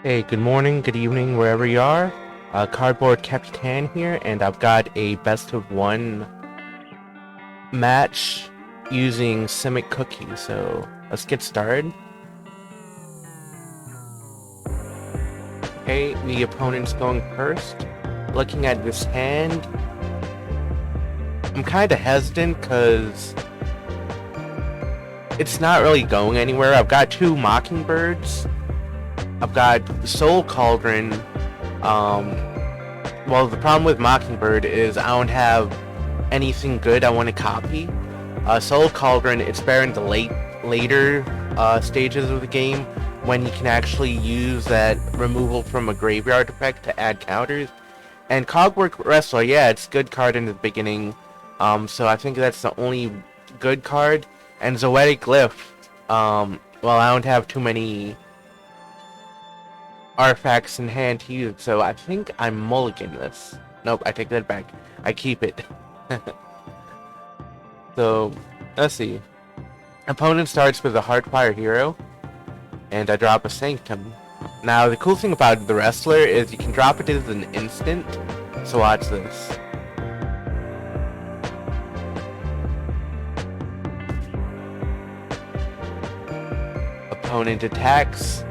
Hey, good morning, good evening, wherever you are. Cardboard.Capitan here, and I've got a best of one match using Simic Cookie, so let's get started. Okay, the opponent's going first. Looking at this hand, I'm kind of hesitant because it's not really going anywhere. I've got two Mockingbirds. I've got Soul Cauldron. Well, the problem with Mockingbird is I don't have anything good I want to copy. Soul Cauldron, it's better in the later stages of the game when you can actually use that removal from a graveyard effect to add counters. And Cogwork Wrestler, yeah, it's a good card in the beginning. So I think that's the only good card. And Zoetic Glyph, well, I don't have too many artifacts in hand to use, so I think I'm mulligan this. Nope, I take that back. I keep it. So, let's see. Opponent starts with a Heartfire Hero, and I drop a Sanctum. Now, the cool thing about the Wrestler is you can drop it as an instant, so watch this. Opponent attacks,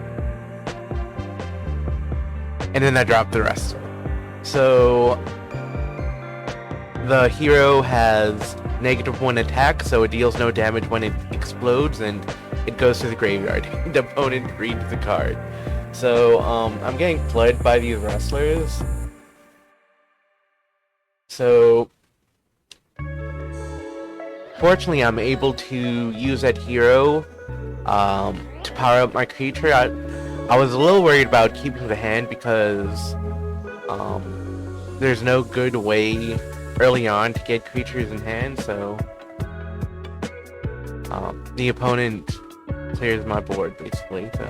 and then I drop the Wrestler. So the hero has -1 attack, so it deals no damage when it explodes, and it goes to the graveyard. The opponent reads the card. So I'm getting flooded by these Wrestlers. So fortunately, I'm able to use that hero to power up my creature. I was a little worried about keeping the hand because there's no good way early on to get creatures in hand, so the opponent clears my board basically. So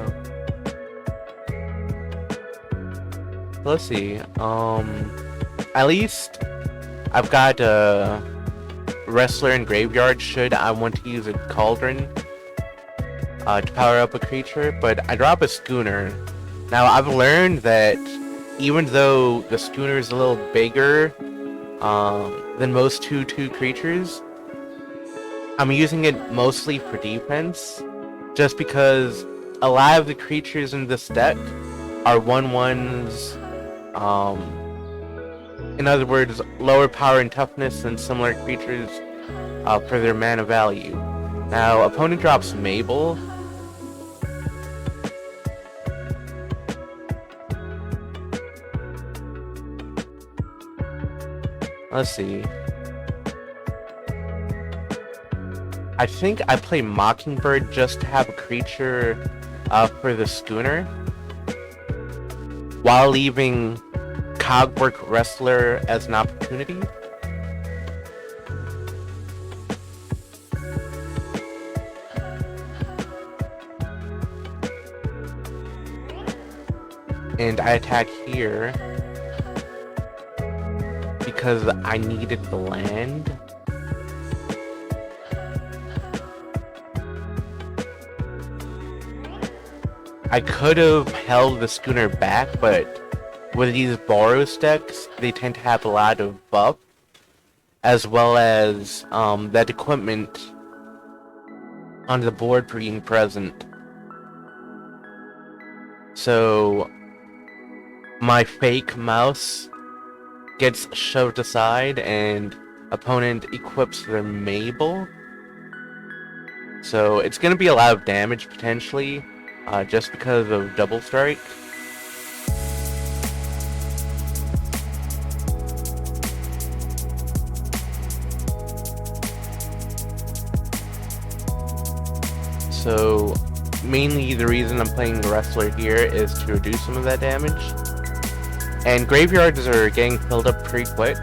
let's see. At least I've got a Wrestler in graveyard should I want to use a Cauldron to power up a creature, but I drop a Schooner. Now, I've learned that even though the Schooner is a little bigger than most 2/2 creatures, I'm using it mostly for defense, just because a lot of the creatures in this deck are 1/1s, in other words, lower power and toughness than similar creatures for their mana value. Now, opponent drops Mabel. Let's see. I think I play Mockingbird just to have a creature for the Schooner, while leaving Cogwork Wrestler as an opportunity. And I attack here because I needed the land. I could have held the Schooner back, but with these Boros decks, they tend to have a lot of buff, as well as that equipment on the board for being present. So my fake mouse gets shoved aside, and opponent equips their Mabel. So it's going to be a lot of damage potentially, just because of Double Strike. So mainly the reason I'm playing the Wrestler here is to reduce some of that damage. And graveyards are getting filled up pretty quick.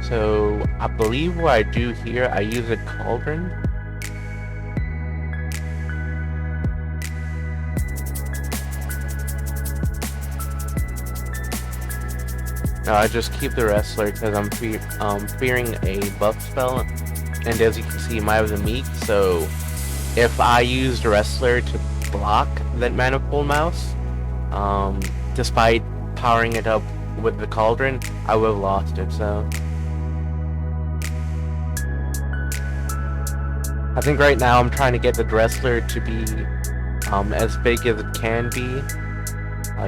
So I believe what I do here, I use a Cauldron. No, I just keep the wrestler because I'm fearing a buff spell, and as you can see, I have the meek. So if I used a wrestler to block that Manifold Mouse, despite powering it up with the cauldron, I would have lost it. So I think right now I'm trying to get the wrestler to be as big as it can be.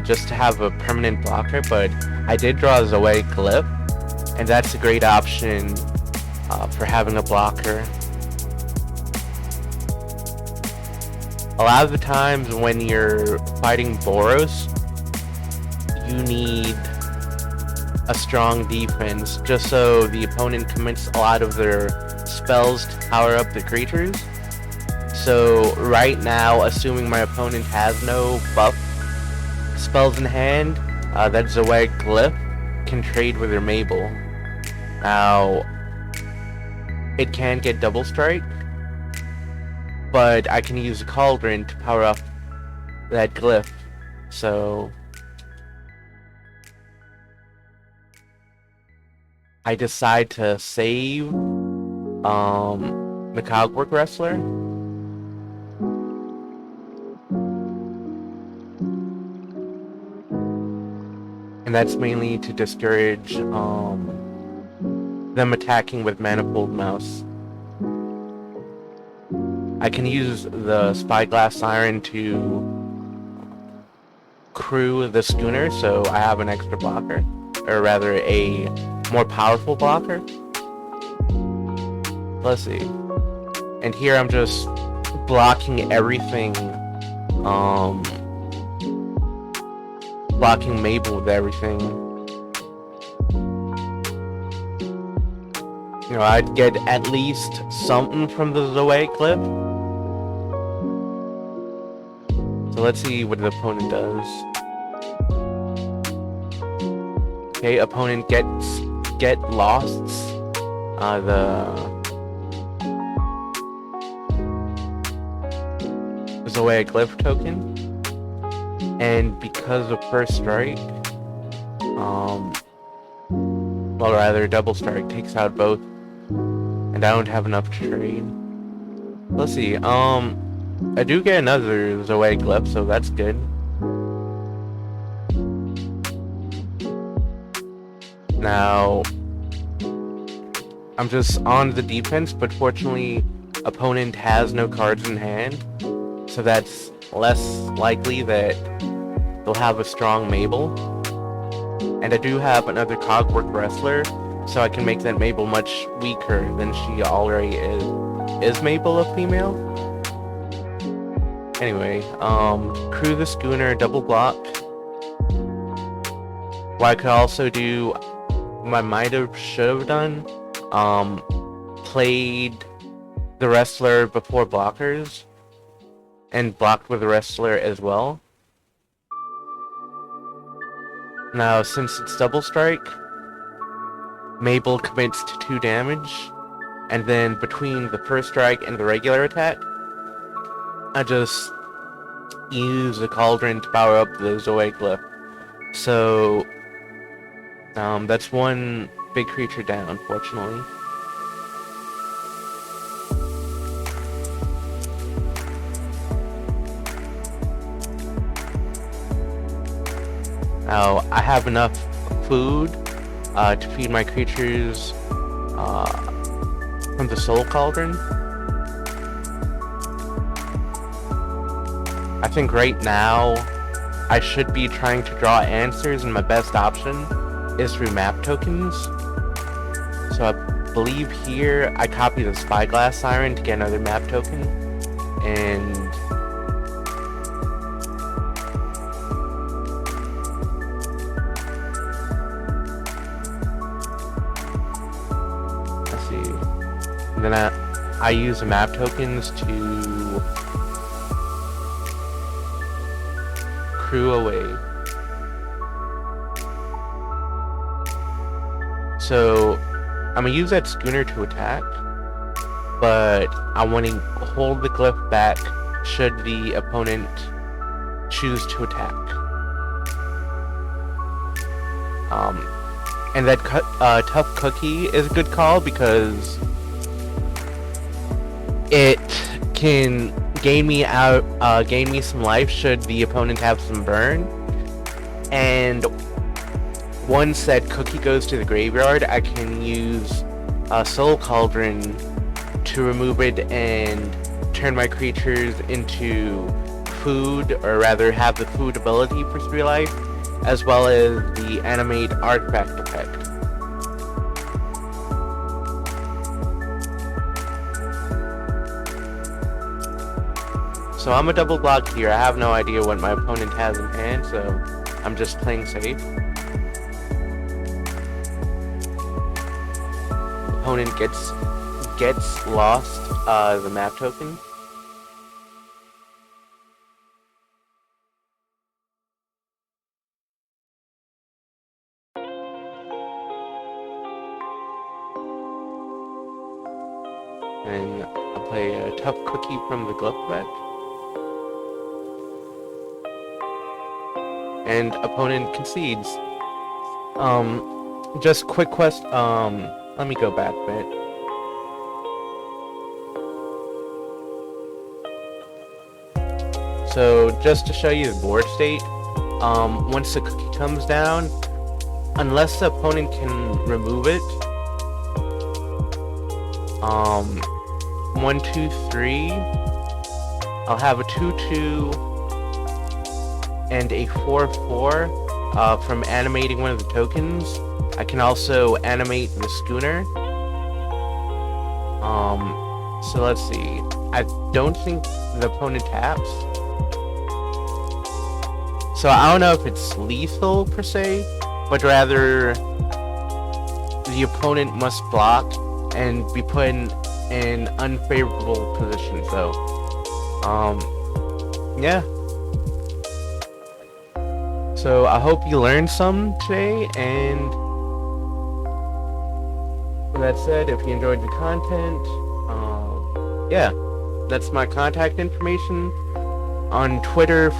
Just to have a permanent blocker, but I did draw Zoe Glyph, and that's a great option for having a blocker. A lot of the times when you're fighting Boros, you need a strong defense just so the opponent commits a lot of their spells to power up the creatures. So right now, assuming my opponent has no buff spells in hand, that Zoe Glyph can trade with her Mabel. Now, it can get double strike, but I can use a cauldron to power up that glyph. So I decide to save the Cogwork Wrestler. And that's mainly to discourage them attacking with Manifold Mouse. I can use the Spyglass Siren to crew the schooner, so I have an extra blocker, or rather a more powerful blocker. Let's see. And here I'm just blocking everything, blocking Mabel with everything. You know, I'd get at least something from the Zoe Glyph. So let's see what the opponent does. Okay, opponent get lost. The Zoe Glyph token. And because of first strike, well, rather double strike takes out both, and I don't have enough to trade. Let's see. I do get another Zoe Glyph, so that's good. Now, I'm just on the defense, but fortunately, opponent has no cards in hand, so that's less likely that they'll have a strong Mabel. And I do have another Cogwork Wrestler, so I can make that Mabel much weaker than she already is. Is Mabel a female? Anyway, crew the schooner, double block. What I could also do, what I might have, should have done, played the wrestler before blockers, and blocked with the wrestler as well. Now, since it's double strike, Mabel commits to 2 damage, and then between the first strike and the regular attack, I just use the cauldron to power up the Zoe Glyph. So, that's one big creature down, fortunately. Now, I have enough food to feed my creatures from the Soul Cauldron. I think right now I should be trying to draw answers, and my best option is through map tokens. So I believe here I copy the Spyglass Siren to get another map token, and and then I use the map tokens to crew away. So I'm gonna use that schooner to attack, but I want to hold the glyph back should the opponent choose to attack. And that tough cookie is a good call because it can gain me some life should the opponent have some burn. And once that cookie goes to the graveyard, I can use a Soul Cauldron to remove it and turn my creatures into food, or rather have the food ability for 3 life, as well as the animate artifact effect. So I'm a double block here. I have no idea what my opponent has in hand, so I'm just playing safe. Opponent gets lost the map token. And I'll play a tough cookie from the glove effect. And opponent concedes. Just quick quest. Let me go back a bit. So just to show you the board state, once the cookie comes down, unless the opponent can remove it, 1, 2, 3. I'll have a 2/2 and a 4/4 from animating one of the tokens. I can also animate the schooner. So let's see. I don't think the opponent taps. So I don't know if it's lethal per se, but rather the opponent must block and be put in an unfavorable position. So, yeah. So I hope you learned some today, and with that said, if you enjoyed the content, yeah, that's my contact information. On Twitter, X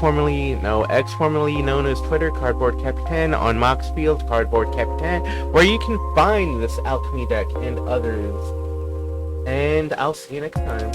formerly known as Twitter, Cardboard.Capitan. On Moxfield, Cardboard.Capitan, where you can find this Alchemy deck and others. And I'll see you next time.